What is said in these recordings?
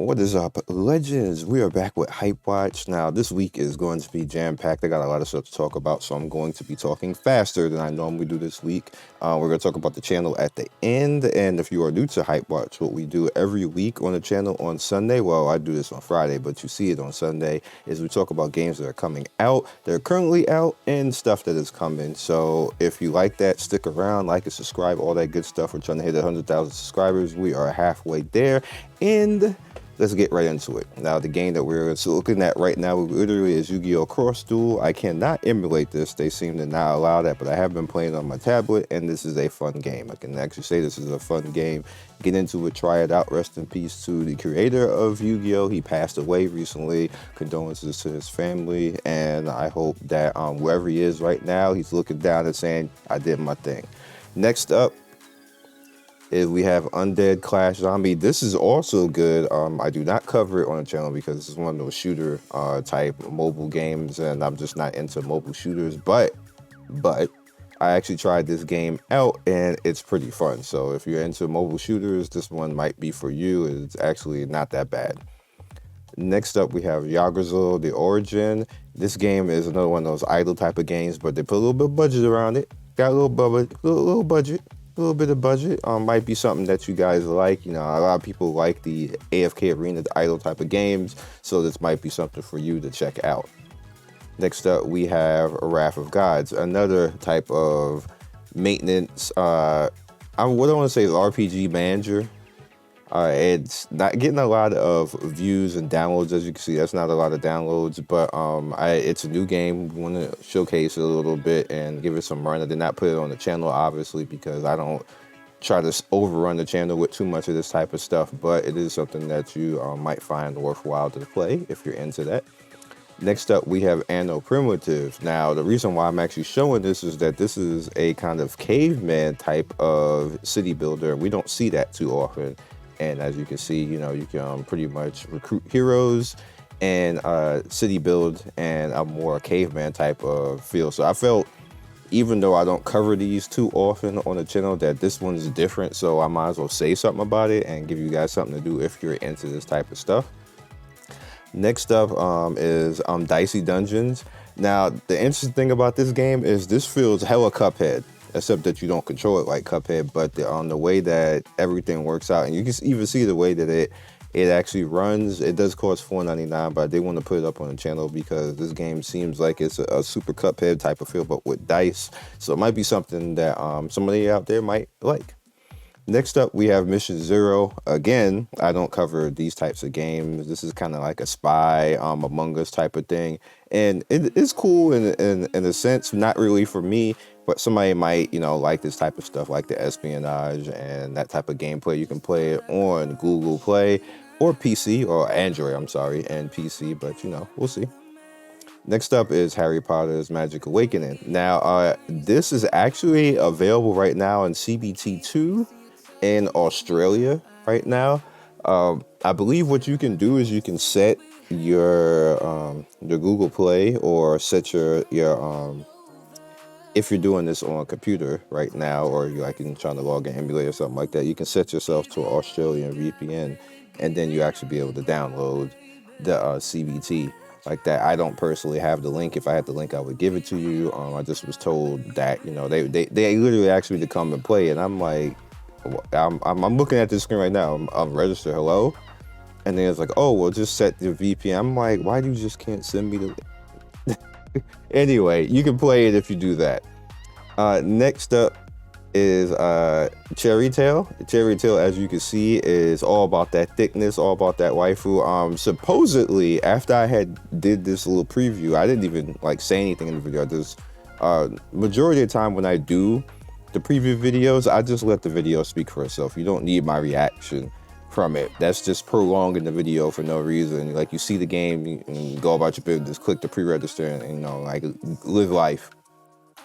What is up, legends? We are back with HypeWatch. Now, this week is going to be jam-packed. I got a lot of stuff to talk about, so I'm going to be talking faster than I normally do this week. We're going to talk about the channel at the end, and if you are new to HypeWatch, what we do every week on the channel on Sunday, well, I do this on Friday, but you see it on Sunday, is we talk about games that are coming out, that are currently out, and stuff that is coming. So if you like that, stick around, like and subscribe, all that good stuff. We're trying to hit 100,000 subscribers. We are halfway there, and let's get right into it. Now, the game that we're looking at right now literally is Yu-Gi-Oh! Cross Duel. I cannot emulate this. They seem to not allow that, but I have been playing on my tablet, and this is a fun game. I can actually say this is a fun game. Get into it, try it out. Rest in peace to the creator of Yu-Gi-Oh! He passed away recently. Condolences to his family, and I hope that wherever he is right now, he's looking down and saying, I did my thing. Next up, is we have Undead Clash Zombie. This is also good. I do not cover it on the channel because this is one of those shooter type mobile games, and I'm just not into mobile shooters. But I actually tried this game out, and it's pretty fun. So if you're into mobile shooters, this one might be for you. It's actually not that bad. Next up, we have Yakuza: The Origin. This game is another one of those idle type of games, but they put a little bit of budget around it. Got a little budget, little budget. A little bit of budget might be something that you guys like. You know, a lot of people like the AFK arena, the idle type of games, so this might be something for you to check out. Next up, we have Wrath of Gods, another type of maintenance. What I want to say is RPG manager. It's not getting a lot of views and downloads, as you can see. That's not a lot of downloads, but it's a new game. We want to showcase it a little bit and give it some run. I did not put it on the channel, obviously, because I don't try to overrun the channel with too much of this type of stuff, but it is something that you might find worthwhile to play if you're into that. Next up, we have Anno Primitive. Now, the reason why I'm actually showing this is that this is a kind of caveman type of city builder. We don't see that too often. And as you can see, you know, you can pretty much recruit heroes and city build and a more caveman type of feel. So I felt, even though I don't cover these too often on the channel, that this one's different. So I might as well say something about it and give you guys something to do if you're into this type of stuff. Next up is Dicey Dungeons. Now, the interesting thing about this game is this feels hella Cuphead, except that you don't control it like Cuphead, but the way that everything works out, and you can even see the way that it actually runs. It does cost $4.99, but I did want to put it up on the channel because this game seems like it's a super Cuphead type of feel, but with dice. So it might be something that somebody out there might like. Next up, we have Mission Zero. Again, I don't cover these types of games. This is kind of like a spy Among Us type of thing. And it's cool in a sense, not really for me, but somebody might, you know, like this type of stuff, like the espionage and that type of gameplay. You can play it on Google Play or PC, or Android, I'm sorry, and PC, but you know, we'll see. Next up is Harry Potter's Magic Awakening. Now, this is actually available right now in CBT2 in Australia right now. I believe what you can do is you can set your Google Play, or set your if you're doing this on a computer right now, or you're like trying to log in, emulate or something like that, you can set yourself to an Australian VPN, and then you actually be able to download the CBT like that. I don't personally have the link. If I had the link, I would give it to you. I just was told that, you know, they literally asked me to come and play, and I'm like, I'm looking at this screen right now. I'm registered, hello, and then it's like, oh, well, just set the VPN. I'm like, why do you just can't send me the Anyway, you can play it if you do that. Next up is Cherry Tail. Cherry Tail, as you can see, is all about that thickness, all about that waifu. Supposedly, after I had did this little preview, I didn't even like say anything in the video. There's majority of the time when I do the preview videos, I just let the video speak for itself. You don't need my reaction from it. That's just prolonging the video for no reason. Like, you see the game and go about your business, click the pre-register, and you know, like, live life.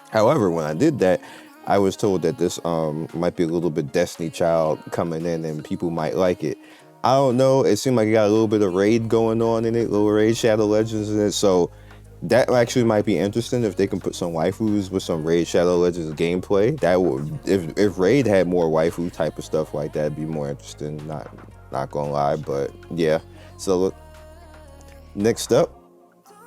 However, when I did that, I was told that this might be a little bit Destiny Child coming in, and people might like it. I don't know. It seemed like it got a little bit of raid going on in it, little raid Shadow Legends in it. So that actually might be interesting if they can put some waifus with some Raid Shadow Legends gameplay. That would, if Raid had more waifu type of stuff like that, it'd be more interesting. not gonna lie, but yeah. So look, next up,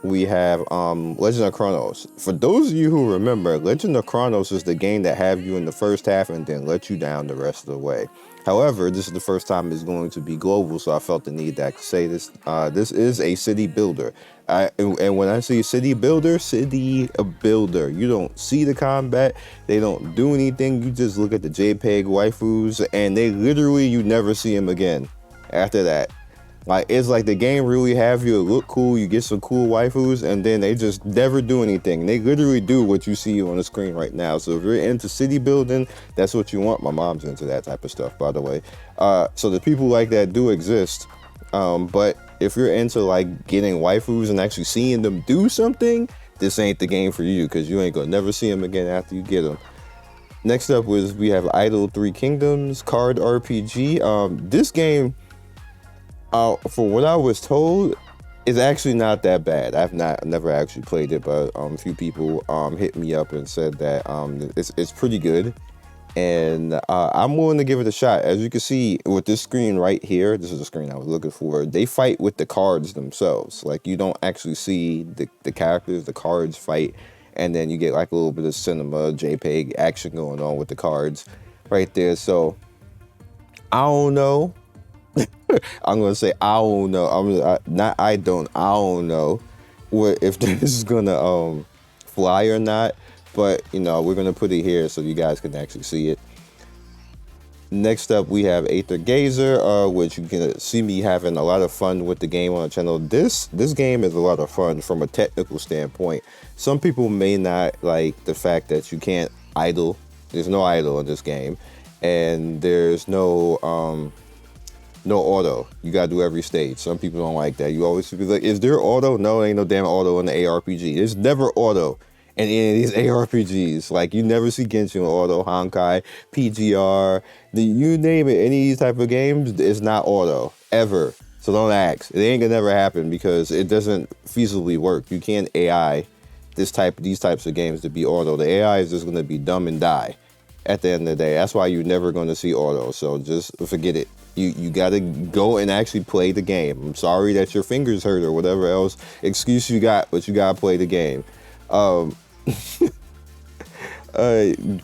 we have Legend of Chronos. For those of you who remember, Legend of Chronos is the game that have you in the first half and then let you down the rest of the way. However, this is the first time it's going to be global, so I felt the need to say this. This is a city builder. And when I say city builder, you don't see the combat, they don't do anything, you just look at the JPEG waifus, and they literally, you never see them again after that. Like, it's like the game really have you look cool, you get some cool waifus, and then they just never do anything. They literally do what you see on the screen right now. So if you're into city building, that's what you want. My mom's into that type of stuff, by the way. So the people like that do exist. But if you're into like getting waifus and actually seeing them do something, this ain't the game for you, because you ain't gonna never see them again after you get them. Next up was we have Idle Three Kingdoms card RPG. This game, for what I was told, is actually not that bad. I've never actually played it, but a few people hit me up and said that it's pretty good, and I'm willing to give it a shot. As you can see with this screen right here, this is the screen I was looking for. They fight with the cards themselves. Like, you don't actually see the characters, the cards fight, and then you get like a little bit of cinema JPEG action going on with the cards right there. So I don't know. I'm gonna say I don't know. I don't know if this is gonna fly or not, but you know, we're gonna put it here so you guys can actually see it. Next up, we have Aether Gazer, which you can see me having a lot of fun with the game on the channel. This game is a lot of fun from a technical standpoint. Some people may not like the fact that you can't idle. There's no idle in this game, and there's no auto. You gotta do every stage. Some people don't like that. You always be like, is there auto? No, ain't no damn auto in the ARPG. There's never auto in any of these ARPGs. Like, you never see Genshin auto, Honkai, PGR, you name it, any of these type of games, it's not auto, ever. So don't ask. It ain't gonna never happen because it doesn't feasibly work. You can't AI these types of games to be auto. The AI is just gonna be dumb and die at the end of the day. That's why you're never gonna see auto. So just forget it. You gotta go and actually play the game. I'm sorry that your fingers hurt or whatever else excuse you got, but you gotta play the game.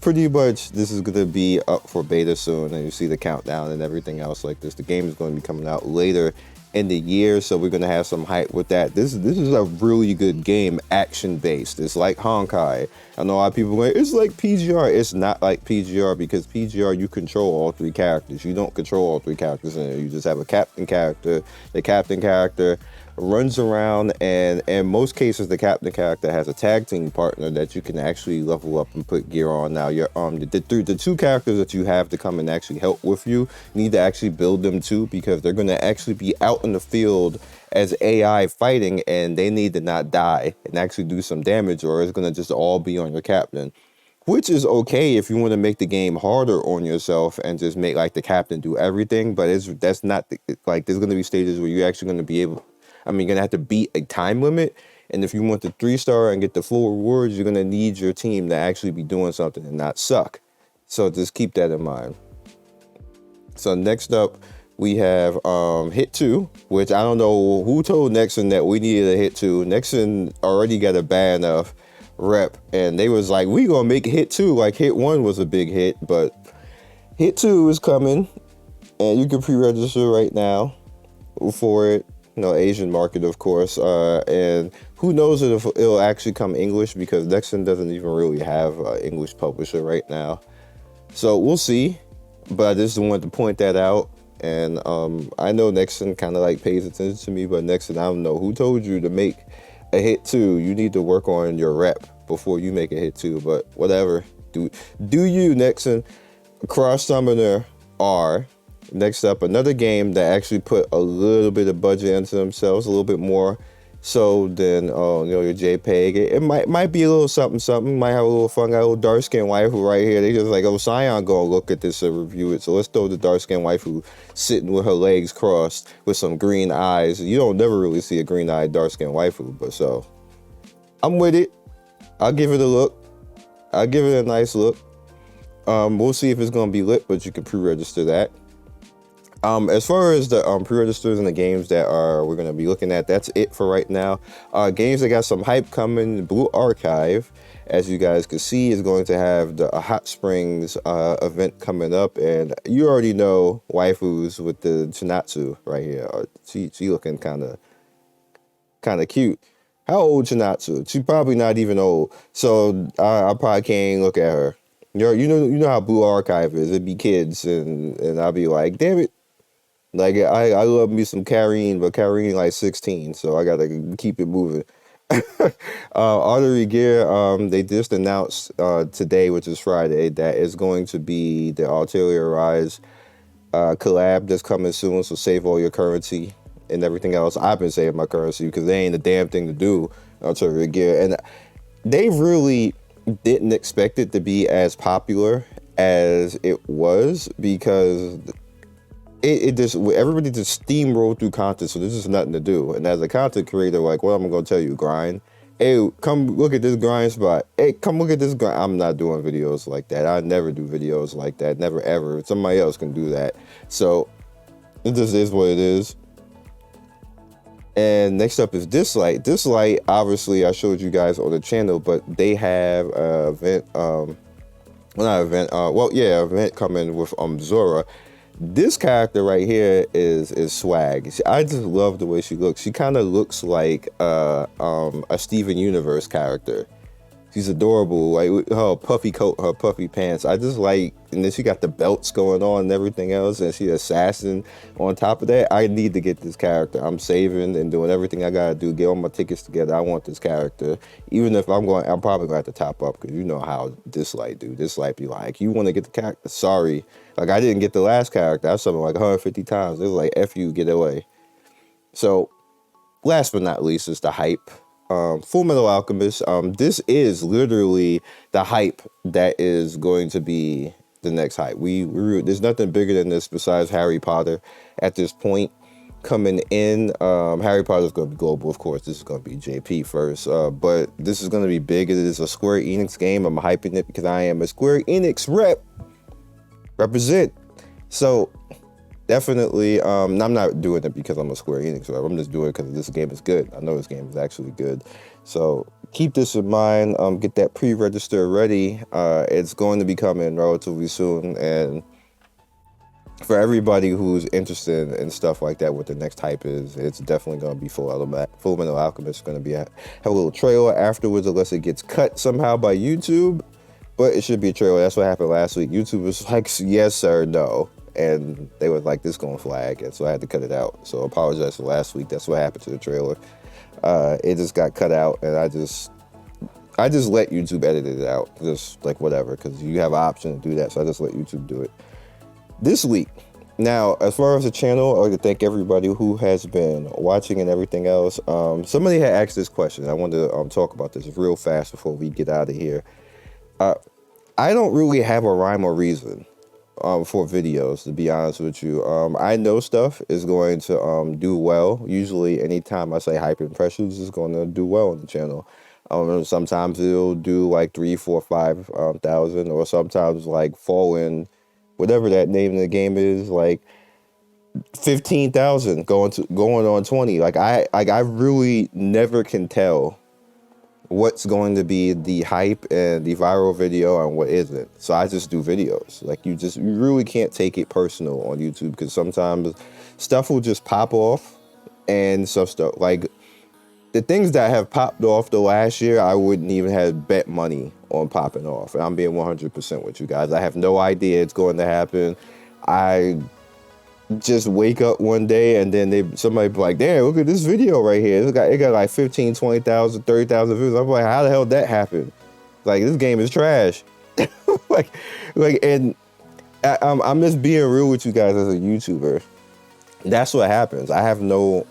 Pretty much this is gonna be up for beta soon, and you see the countdown and everything else like this. The game is going to be coming out later in the year, so we're gonna have some hype with that. This is a really good game, action based. It's like Honkai. I know a lot of people going, it's like PGR. It's not like PGR, because PGR, you control all three characters. You don't control all three characters in it. You just have a captain character. The captain character runs around, and in most cases the captain character has a tag team partner that you can actually level up and put gear on. Now your the two characters that you have to come and actually help with you need to actually build them too, because they're going to actually be out in the field as AI fighting, and they need to not die and actually do some damage, or it's going to just all be on your captain. Which is okay if you want to make the game harder on yourself and just make like the captain do everything, but that's not like, there's going to be stages where you're actually going to be able, you're going to have to beat a time limit. And if you want the 3-star and get the full rewards, you're going to need your team to actually be doing something and not suck. So just keep that in mind. So next up, we have Hit 2, which I don't know who told Nexon that we needed a Hit 2. Nexon already got a bad enough rep, and they was like, we gonna make Hit 2. Like, Hit 1 was a big hit, but Hit 2 is coming, and you can pre-register right now for it. You know, Asian market, of course, and who knows if it'll actually come English, because Nexon doesn't even really have an English publisher right now. So we'll see, but I just wanted to point that out. And I know Nexon kind of like pays attention to me, but Nexon, I don't know who told you to make a Hit 2. You need to work on your rep before you make a Hit 2, but whatever. Do you, Nexon. Cross Summoner R. Next up, another game that actually put a little bit of budget into themselves, a little bit more so than your JPEG. It might be a little something. Might have a little fun. Got a little dark skinned waifu right here. They just like, oh, Scion gonna look at this and review it. So let's throw the dark skinned waifu sitting with her legs crossed with some green eyes. You don't never really see a green eyed dark skinned waifu, but so I'm with it. I'll give it a look. I'll give it a nice look. We'll see if it's gonna be lit, but you can pre-register that. As far as the pre-registers and the games that we're gonna be looking at, that's it for right now. Games that got some hype coming. Blue Archive, as you guys can see, is going to have the Hot Springs event coming up, and you already know waifus with the Chinatsu right here. She looking kind of cute. How old Chinatsu? She's probably not even old, so I probably can't look at her. You know how Blue Archive is. It'd be kids, and I'll be like, damn it. Like I love me some Karine, but Karine like 16, so I gotta keep it moving. Artery Gear, they just announced today, which is Friday, that it's going to be the Arterial Rise collab that's coming soon. So save all your currency and everything else. I've been saving my currency because they ain't a damn thing to do. Artery Gear, and they really didn't expect it to be as popular as it was because it just, everybody just steamrolled through content, so there's just nothing to do. And as a content creator, like, what I'm gonna tell you, grind. Hey, come look at this grind spot. Hey, come look at this grind. I'm not doing videos like that. I never do videos like that. Never ever. Somebody else can do that. So it just is what it is. And next up is Dislight. Dislight, obviously, I showed you guys on the channel, but they have an event. Well, not an event. Event coming with Zora. This character right here is swag. I just love the way she looks. She kind of looks like a Steven Universe character. She's adorable, like with her puffy coat, her puffy pants. I just like, and then she got the belts going on and everything else, and she's assassin on top of that. I need to get this character. I'm saving and doing everything I gotta do, get all my tickets together. I want this character. Even if I'm probably gonna have to top up, because you know how Dislight do. Dislight be like, you want to get the character? Sorry. Like, I didn't get the last character. I saw him like 150 times. It was like, F you, get away. So, last but not least is the hype. Fullmetal Alchemist. This is literally the hype that is going to be the next hype. There's nothing bigger than this besides Harry Potter at this point coming in. Harry Potter is going to be global, of course. This is going to be JP first, but this is going to be big. It is a Square Enix game. I'm hyping it because I am a Square Enix represent. So definitely, I'm not doing it because I'm a Square Enix rep. I'm just doing it because this game is good. I know this game is actually good. So keep this in mind. Get that pre-register ready. It's going to be coming relatively soon. And for everybody who's interested in stuff like that, what the next hype is, it's definitely going to be Fullmetal Alchemist. It's going to have a little trailer afterwards, unless it gets cut somehow by YouTube. But it should be a trailer. That's what happened last week. YouTube was like, yes, sir, no. And they were like, this going to flag. And so I had to cut it out. So I apologize for last week. That's what happened to the trailer. It just got cut out. And I just let YouTube edit it out. Just like whatever. Because you have an option to do that. So I just let YouTube do it. This week. Now, as far as the channel, I'd like to thank everybody who has been watching and everything else. Somebody had asked this question. I wanted to talk about this real fast before we get out of here. I don't really have a rhyme or reason for videos, to be honest with you. I know stuff is going to do well. Usually anytime I say hype impressions, it's going to do well on the channel. Sometimes it'll do like 3, 4, 5,000, or sometimes like fall in whatever that name of the game is, like 15,000 going on 20. Like I really never can tell what's going to be the hype and the viral video and what isn't. So I just do videos. Like you really can't take it personal on YouTube, because sometimes stuff will just pop off, and some stuff like the things that have popped off the last year, I wouldn't even have bet money on popping off. And I'm being 100% with you guys. I have no idea it's going to happen. I just wake up one day and then somebody be like, damn, look at this video right here. It got like 15, 20,000, 30,000 views. I'm like, how the hell did that happen? Like, this game is trash. And I'm just being real with you guys as a YouTuber. That's what happens. I have no,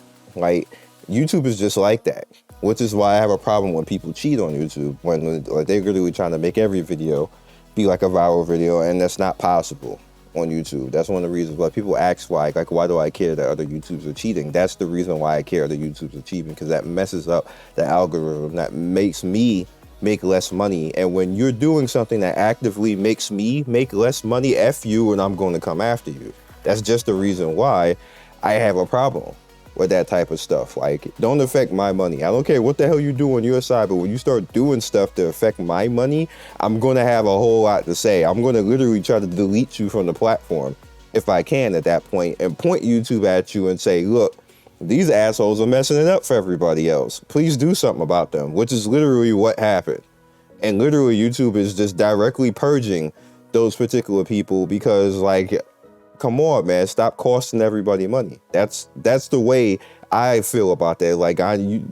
YouTube is just like that, which is why I have a problem when people cheat on YouTube, when they're really trying to make every video be like a viral video, and that's not possible on YouTube. That's one of the reasons why people ask why do I care that other YouTubers are cheating? That's the reason why I care that YouTubers are cheating, because that messes up the algorithm. That makes me make less money. And when you're doing something that actively makes me make less money, F you, and I'm going to come after you. That's just the reason why I have a problem with that type of stuff. Like, don't affect my money. I don't care what the hell you do on your side, but when you start doing stuff to affect my money, I'm going to have a whole lot to say. I'm going to literally try to delete you from the platform if I can at that point, and point YouTube at you and say, look, these assholes are messing it up for everybody else. Please do something about them, which is literally what happened. And literally YouTube is just directly purging those particular people because, like, come on, man, stop costing everybody money. That's the way I feel about that. Like,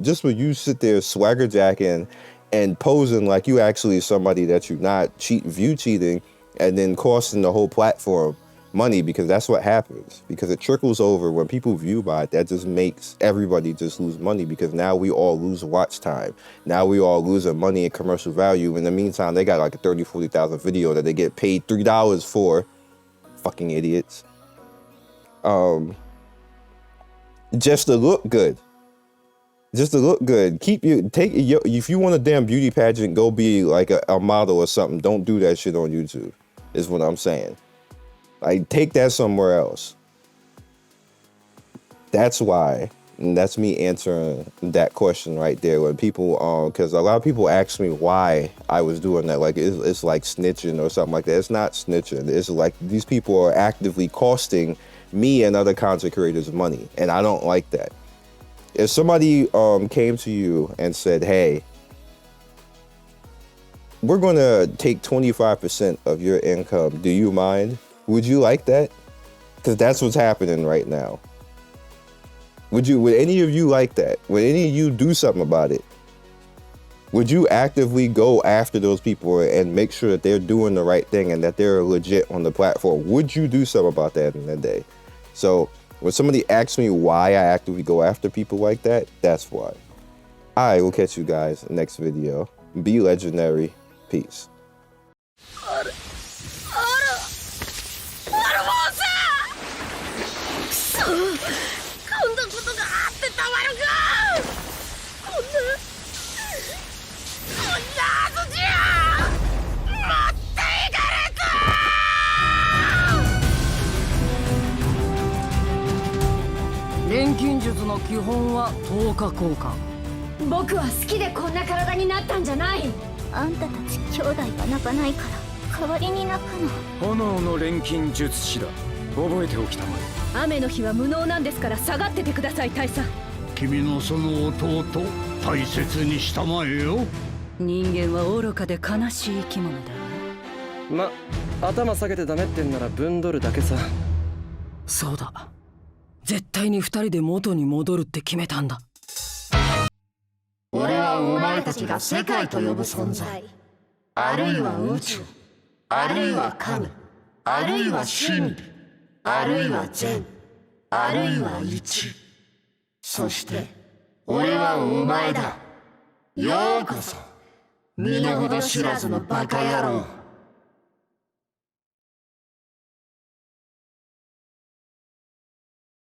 just when you sit there swagger jacking and posing like you actually somebody that you're not, view cheating, and then costing the whole platform money, because that's what happens. Because it trickles over when people view by it, that just makes everybody just lose money, because now we all lose watch time. Now we all losing money and commercial value. In the meantime, they got like a 30-40,000 video that they get paid $3 for. Fucking idiots. Just to look good. Just to look good. If you want a damn beauty pageant, go be like a model or something. Don't do that shit on YouTube, is what I'm saying. Like, take that somewhere else. That's why. And that's me answering that question right there. When people, because a lot of people ask me why I was doing that. Like, it's like snitching or something like that. It's not snitching. It's like these people are actively costing me and other content creators money. And I don't like that. If somebody came to you and said, hey, we're going to take 25% of your income, do you mind? Would you like that? Because that's what's happening right now. Would any of you like that? Would any of you do something about it? Would you actively go after those people and make sure that they're doing the right thing and that they're legit on the platform? Would you do something about that in the day? So when somebody asks me why I actively go after people like that, that's why. All right, we'll catch you guys next video. Be legendary. Peace.ようこそ身の程知らずのバカ野郎。